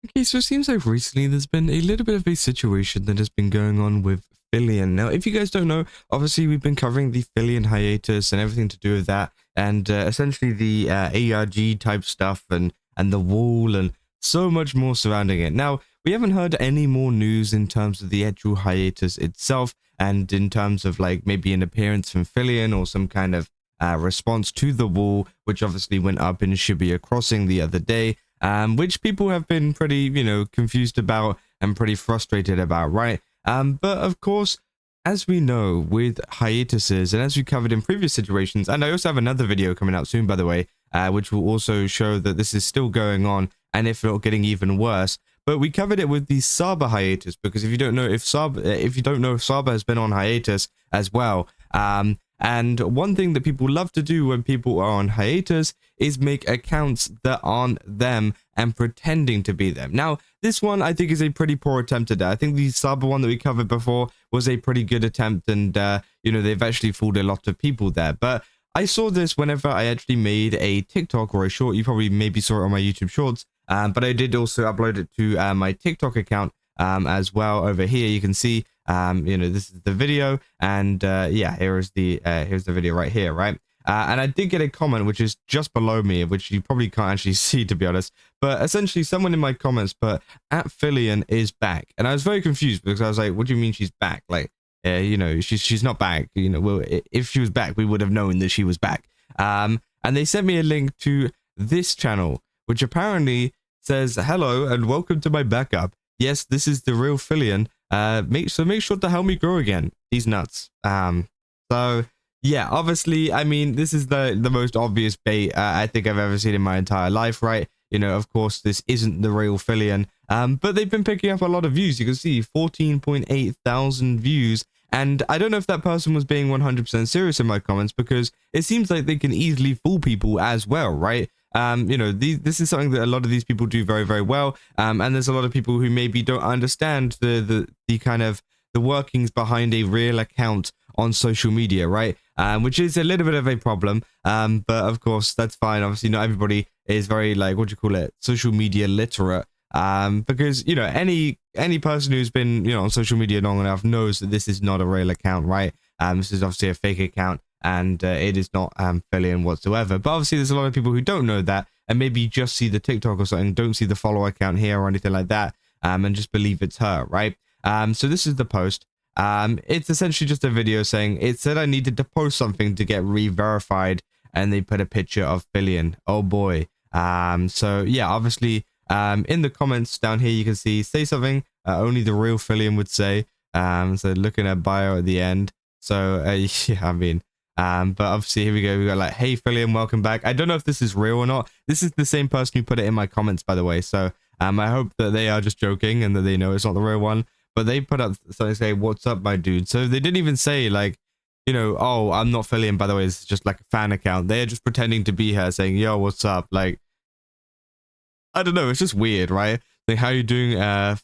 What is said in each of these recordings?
Okay, so it seems like recently there's been a little bit of a situation that has been going on with Filian. Now, if you guys don't know, obviously we've been covering the Filian hiatus and everything to do with that, and essentially the ARG type stuff and the wall and so much more surrounding it. Now, we haven't heard any more news in terms of the actual hiatus itself, and in terms of like maybe an appearance from Filian or some kind of response to the wall, which obviously went up in Shibuya Crossing the other day. Which people have been pretty, confused about and pretty frustrated about, right? But of course, as we know with hiatuses, and as we covered in previous situations, and I also have another video coming out soon, by the way, which will also show that this is still going on, and if not getting even worse. But we covered it with the Saba hiatus, because if you don't know if Saba has been on hiatus as well, and one thing that people love to do when people are on hiatus is make accounts that aren't them and pretending to be them. Now, this one I think is a pretty poor attempt at that. I think the Saba one that we covered before was a pretty good attempt, and they've actually fooled a lot of people there. But I saw this whenever I actually made a TikTok or a short. You probably maybe saw it on my YouTube Shorts, but I did also upload it to my TikTok account as well. Over here, you can see. This is the video, and here's the video right here, right? And I did get a comment which is just below me, which you probably can't actually see, to be honest. But essentially, someone in my comments put @Filian is back, and I was very confused because I was like, "What do you mean she's back? Like, she's not back. Well, if she was back, we would have known that she was back." And they sent me a link to this channel, which apparently says, "Hello and welcome to my backup. Yes, this is the real Filian. Make sure to help me grow again. He's nuts." So yeah, obviously, I mean, this is the most obvious bait I think I've ever seen in my entire life, right? Of course, this isn't the real Filian. But they've been picking up a lot of views. You can see 14.8 thousand views. And I don't know if that person was being 100% serious in my comments, because it seems like they can easily fool people as well, right? This is something that a lot of these people do very, very well. And there's a lot of people who maybe don't understand the kind of the workings behind a real account on social media, right? Which is a little bit of a problem. But of course, that's fine. Obviously, not everybody is very, like, what do you call it, social media literate. Because any person who's been on social media long enough knows that this is not a real account, right? This is obviously a fake account, and it is not Filian whatsoever. But obviously, there's a lot of people who don't know that, and maybe just see the TikTok or something, don't see the follow account here or anything like that, and just believe it's her, right? So this is the post. It's essentially just a video saying it said I needed to post something to get re-verified, and they put a picture of Filian. Oh boy. So yeah, obviously. In the comments down here, you can see, say something only the real Filian would say. So looking at bio at the end. So yeah, I mean, but obviously here we go. We got like, "Hey Filian, welcome back." I don't know if this is real or not. This is the same person who put it in my comments, by the way. So I hope that they are just joking and that they know it's not the real one. But they put up something saying, "What's up, my dude?" So they didn't even say like, "Oh, I'm not Filian, by the way. It's just like a fan account." They're just pretending to be her, saying, "Yo, what's up?" Like, I don't know, it's just weird, right? Like, "How you doing,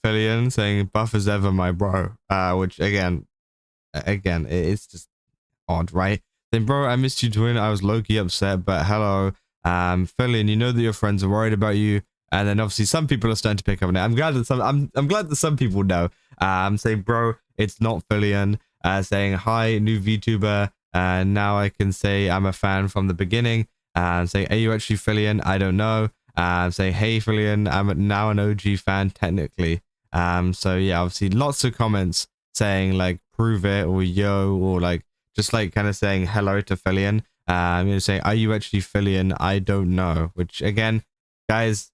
Filian?" Saying, "Buff as ever, my bro." Which again, it's just odd, right? Then, "Bro, I missed you doing it. I was low-key upset, but hello. Filian, you know that your friends are worried about you." And then obviously some people are starting to pick up on it. I'm glad that some people know. Saying, "Bro, it's not Filian." Saying, "Hi, new VTuber. Now I can say I'm a fan from the beginning." Saying, "Are you actually Filian? I don't know." Saying, "Hey Filian, I'm now an OG fan technically." So yeah, obviously lots of comments saying like, "Prove it," or "Yo," or like just like kind of saying hello to Filian. Saying, "Are you actually Filian? I don't know." Which again, guys,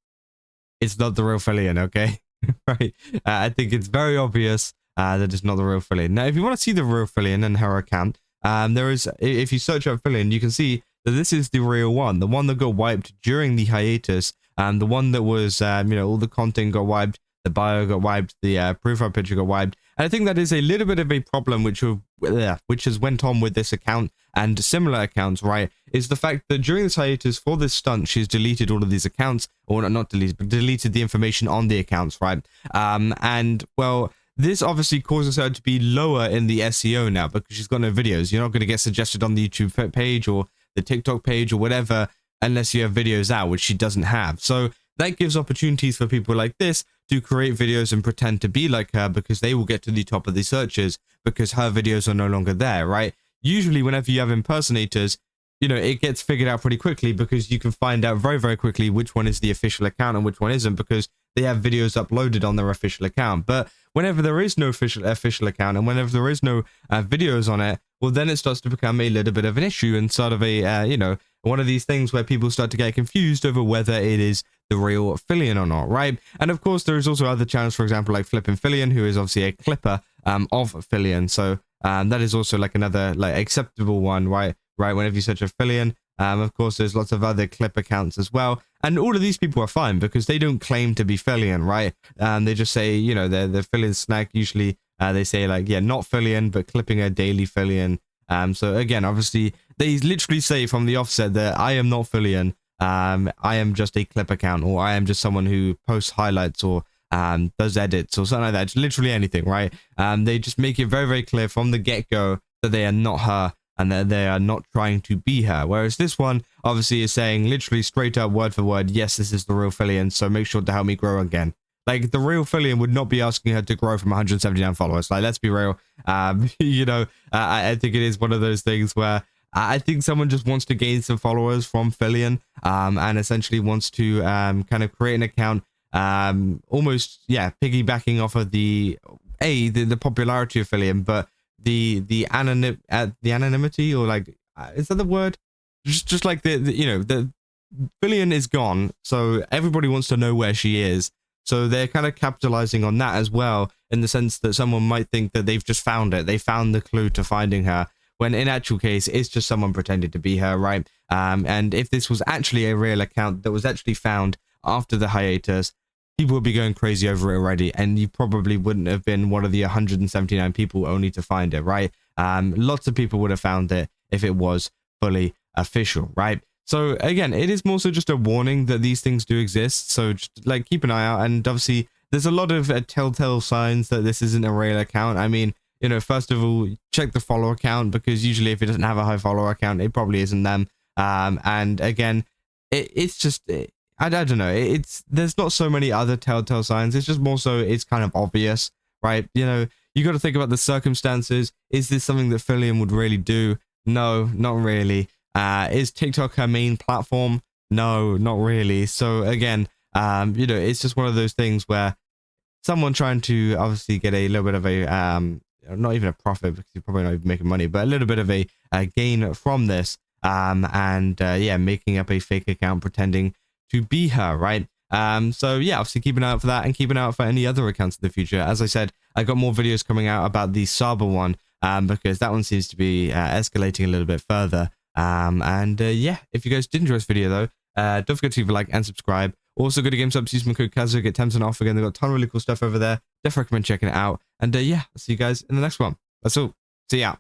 it's not the real Filian, okay? Right? I think it's very obvious that it's not the real Filian. Now, if you want to see the real Filian and her account, there is, if you search up Filian, you can see that this is the real one, the one that got wiped during the hiatus, the one that was, all the content got wiped, the bio got wiped, the profile picture got wiped. And I think that is a little bit of a problem which has went on with this account and similar accounts, right? Is the fact that during this hiatus for this stunt, she's deleted all of these accounts, or not deleted, but deleted the information on the accounts, right? And well, this obviously causes her to be lower in the SEO now because she's got no videos. You're not going to get suggested on the YouTube page or the TikTok page or whatever unless you have videos out, which she doesn't have. So that gives opportunities for people like this to create videos and pretend to be like her, because they will get to the top of the searches because her videos are no longer there, right? Usually whenever you have impersonators, you know, it gets figured out pretty quickly, because you can find out very, very quickly which one is the official account and which one isn't, because they have videos uploaded on their official account. But whenever there is no official account, and whenever there is no videos on it, well, then it starts to become a little bit of an issue, and sort of a, you know, one of these things where people start to get confused over whether it is the real Filian or not, right? And of course, there is also other channels, for example, like Flippin' Filian, who is obviously a clipper of Filian. So that is also like another like acceptable one, right? Whenever you search a Filian. Of course, there's lots of other clip accounts as well. And all of these people are fine because they don't claim to be Filian, right? They just say, you know, they're Filian snack. Usually they say like, yeah, not Filian, but clipping a daily Filian. So again, obviously, they literally say from the offset that I am not Filian. I am just a clip account, or I am just someone who posts highlights or does edits or something like that. Just literally anything, right? They just make it very, very clear from the get-go that they are not her, and that they are not trying to be her. Whereas this one obviously is saying literally straight up word for word, yes, this is the real Filian, so make sure to help me grow again. Like, the real Filian would not be asking her to grow from 179 followers. Like, let's be real. You know, I think it is one of those things where I think someone just wants to gain some followers from Filian, and essentially wants to kind of create an account, almost, yeah, piggybacking off of the popularity of Filian, but the anonymity, or like, is that the word? Just like the you know, the Filian is gone, so everybody wants to know where she is. So they're kind of capitalizing on that as well, in the sense that someone might think that they've just found it. They found the clue to finding her, when in actual case, it's just someone pretending to be her, right? And if this was actually a real account that was actually found after the hiatus, people would be going crazy over it already, and you probably wouldn't have been one of the 179 people only to find it, right? Lots of people would have found it if it was fully official, right? So again, it is more so just a warning that these things do exist. So just like keep an eye out, and obviously there's a lot of telltale signs that this isn't a real account. I mean, you know, first of all, check the follower count, because usually if it doesn't have a high follower count, it probably isn't them. And again, it's just, I don't know, there's not so many other telltale signs. It's just more so it's kind of obvious, right? You know, you got to think about the circumstances. Is this something that Filian would really do? No, not really. Is TikTok her main platform? No, not really. So again, you know, it's just one of those things where someone trying to obviously get a little bit of a, not even a profit, because you're probably not even making money, but a little bit of a gain from this, yeah, making up a fake account pretending to be her, right? So yeah, obviously keep an eye out for that, and keep an eye out for any other accounts in the future. As I said, I got more videos coming out about the Saba one, because that one seems to be escalating a little bit further. Yeah, if you guys did enjoy this video though, don't forget to leave a like and subscribe. Also, go to GameStop, use my code Kazu, get 10% off. Again, they've got a ton of really cool stuff over there. Definitely recommend checking it out. And yeah, I'll see you guys in the next one. That's all. See ya.